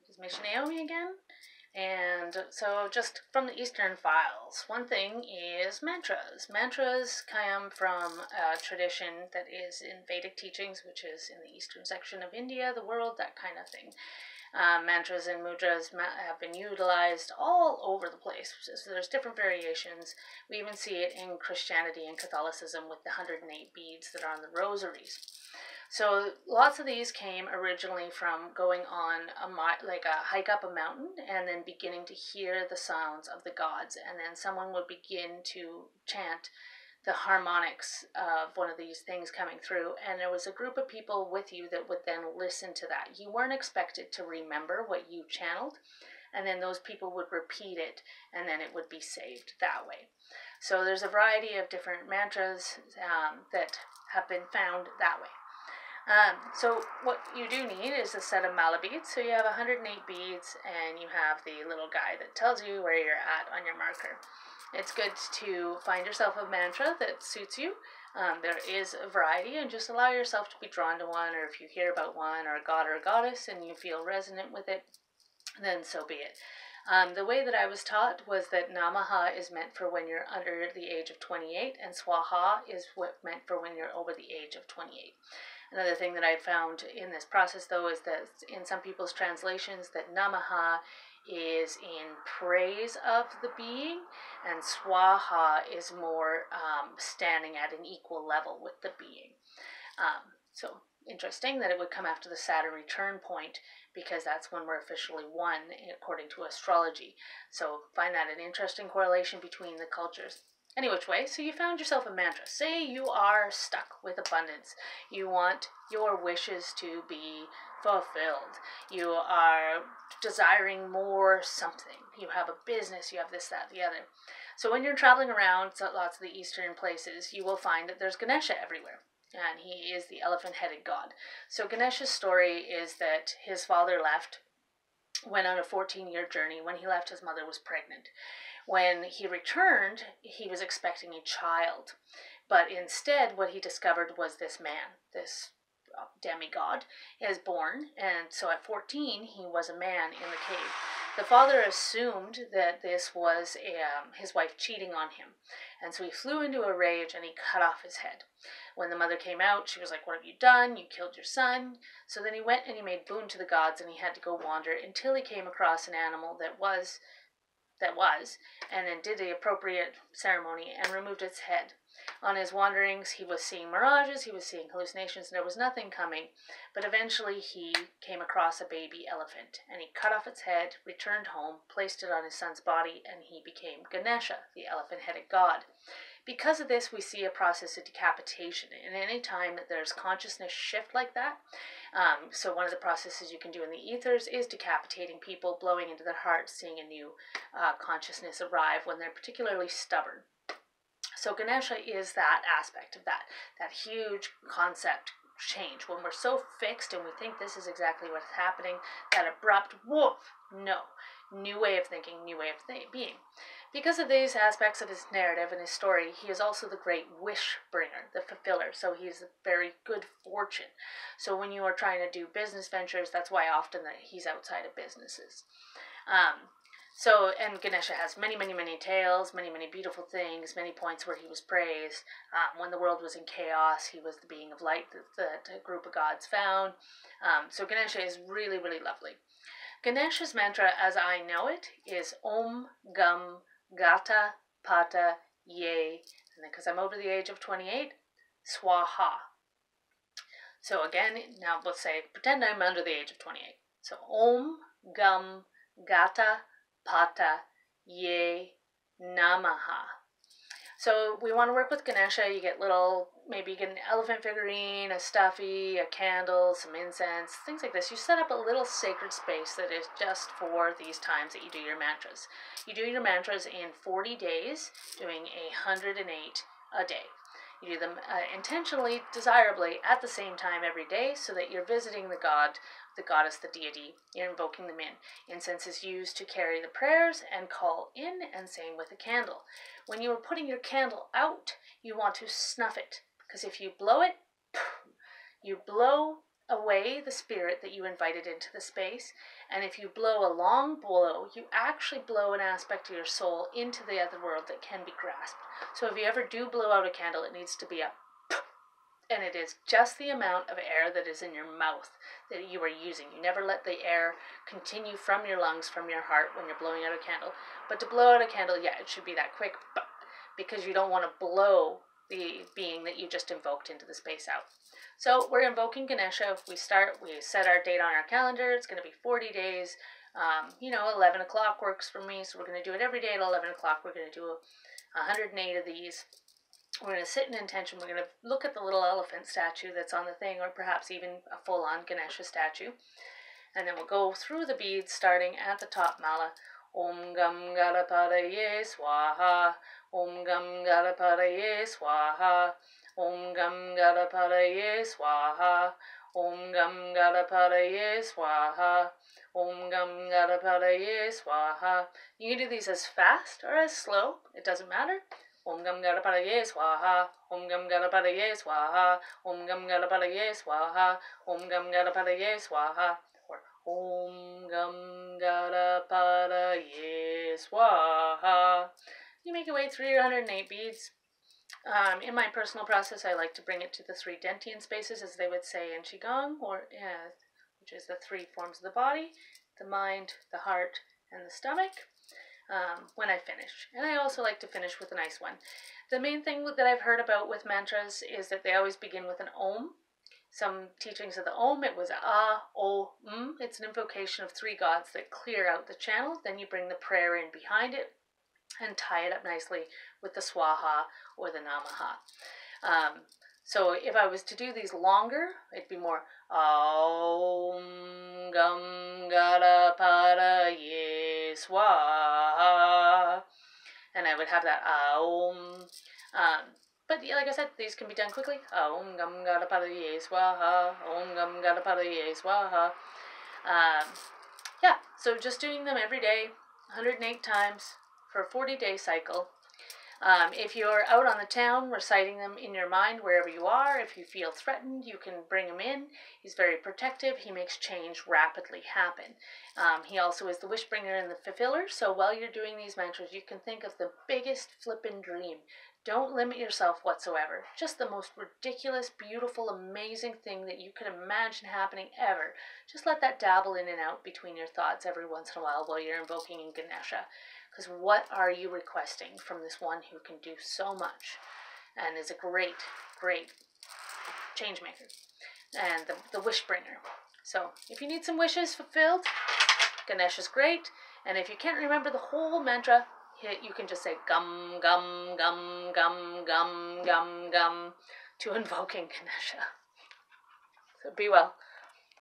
Is Misha Naomi again. And so, just from the Eastern Files, one thing is mantras. Mantras come from a tradition that is in Vedic teachings, which is in the eastern section of India, the world, that kind of thing. Mantras and mudras have been utilized all over the place. So there's different variations. We even see it in Christianity and Catholicism with the 108 beads that are on the rosaries. So lots of these came originally from going on a hike up a mountain and then beginning to hear the sounds of the gods, and then someone would begin to chant the harmonics of one of these things coming through, and there was a group of people with you that would then listen to that. You weren't expected to remember what you channeled, and then those people would repeat it, and then it would be saved that way. So there's a variety of different mantras that have been found that way. So what you do need is a set of mala beads. So you have 108 beads, and you have the little guy that tells you where you're at on your marker. It's good to find yourself a mantra that suits you. There is a variety, and just allow yourself to be drawn to one, or if you hear about one or a god or a goddess and you feel resonant with it, then so be it. The way that I was taught was that Namaha is meant for when you're under the age of 28, and Swaha is meant for when you're over the age of 28. Another thing that I found in this process, though, is that in some people's translations that Namaha is in praise of the being, and Swaha is more standing at an equal level with the being. So interesting that it would come after the Saturn return point, because that's when we're officially one according to astrology. So find that an interesting correlation between the cultures. Any which way, so you found yourself a mantra. Say you are stuck with abundance. You want your wishes to be fulfilled. You are desiring more something. You have a business, you have this, that, the other. So when you're traveling around lots of the eastern places, you will find that there's Ganesha everywhere. And he is the elephant-headed god. So Ganesha's story is that his father went on a 14-year journey. When he left, his mother was pregnant. When he returned, he was expecting a child. But instead, what he discovered was this man, this demigod, is born. And so at 14, he was a man in the cave. The father assumed that this was his wife cheating on him. And so he flew into a rage and he cut off his head. When the mother came out, she was like, "What have you done? You killed your son." So then he went and he made boon to the gods, and he had to go wander until he came across an animal that was, and then did the appropriate ceremony and removed its head. On his wanderings, he was seeing mirages, he was seeing hallucinations, and there was nothing coming. But eventually he came across a baby elephant, and he cut off its head, returned home, placed it on his son's body, and he became Ganesha, the elephant-headed god. Because of this, we see a process of decapitation. And any time that there's consciousness shift like that, so one of the processes you can do in the ethers is decapitating people, blowing into their hearts, seeing a new consciousness arrive when they're particularly stubborn. So Ganesha is that aspect of that huge concept change. When we're so fixed and we think this is exactly what's happening, that abrupt woof, no. New way of thinking, new way of being. Because of these aspects of his narrative and his story, he is also the great wish bringer, the fufiller. So he's a very good fortune. So when you are trying to do business ventures, that's why often that he's outside of businesses. And Ganesha has many, many, many tales, many, many beautiful things, many points where he was praised. When the world was in chaos, he was the being of light that a group of gods found. So Ganesha is really, really lovely. Ganesha's mantra, as I know it, is Om Gam Gata Pata Ye, and then because I'm over the age of 28, Swaha. So again, now let's say, pretend I'm under the age of 28. So Om Gam Gata Pata Ye Namaha. So we want to work with Ganesha. You get maybe you get an elephant figurine, a stuffy, a candle, some incense, things like this. You set up a little sacred space that is just for these times that you do your mantras. You do your mantras in 40 days, doing 108 a day. You do them intentionally, desirably, at the same time every day, so that you're visiting the god, the goddess, the deity. You're invoking them in. Incense is used to carry the prayers and call in, and same with a candle. When you are putting your candle out, you want to snuff it, because if you blow it, you blow away away the spirit that you invited into the space. And if you blow a long blow, you actually blow an aspect of your soul into the other world that can be grasped. So if you ever do blow out a candle, it needs to be a and it is just the amount of air that is in your mouth that you are using. You never let the air continue from your lungs, from your heart when you're blowing out a candle. But to blow out a candle, yeah, it should be that quick, because you don't want to blow the being that you just invoked into the space out. So we're invoking Ganesha. We set our date on our calendar. It's going to be 40 days. 11 o'clock works for me, so we're going to do it every day at 11 o'clock. We're going to do 108 of these. We're going to sit in intention. We're going to look at the little elephant statue that's on the thing, or perhaps even a full-on Ganesha statue. And then we'll go through the beads, starting at the top mala. Om Gam Ganapadaye Swaha. Om Gam Ganapadaye Swaha. Om Gam Ganapadaye Swaha. Om Gam Ganapadaye Swaha. Om Gam Ganapadaye Swaha. You can do these as fast or as slow. It doesn't matter. Om Gam Ganapadaye Swaha. Om Gam Ganapadaye Swaha. Om Gam Ganapadaye Swaha. Om Gam Ganapadaye Swaha. Om Gam Ganapadaye Swaha. You make your way through your 108 beads. In my personal process, I like to bring it to the 3 Dantian spaces, as they would say in Qigong, which is the 3 forms of the body: the mind, the heart, and the stomach, when I finish. And I also like to finish with a nice one. The main thing that I've heard about with mantras is that they always begin with an Om. Some teachings of the Om, it was A, O, M. It's an invocation of 3 gods that clear out the channel. Then you bring the prayer in behind it and tie it up nicely with the Swaha or the Namaha. So if I was to do these longer, it'd be more Om Gam Ganapadaye Swaha. And I would have that Om. But like I said, these can be done quickly. Om Gam Ganapadaye Swaha. Om Gam Ganapadaye Swaha. So just doing them every day, 108 times for a 40-day cycle. If you're out on the town, reciting them in your mind wherever you are. If you feel threatened, you can bring him in. He's very protective. He makes change rapidly happen. He also is the wish bringer and the fufiller. So while you're doing these mantras, you can think of the biggest flippin' dream. Don't limit yourself whatsoever. Just the most ridiculous, beautiful, amazing thing that you could imagine happening ever. Just let that dabble in and out between your thoughts every once in a while you're invoking in Ganesha. Because what are you requesting from this one who can do so much and is a great, great change maker and the wish bringer. So if you need some wishes fulfilled, Ganesha's great. And if you can't remember the whole mantra, you can just say gum, gum, gum, gum, gum, gum, gum to invoking Ganesha. So be well.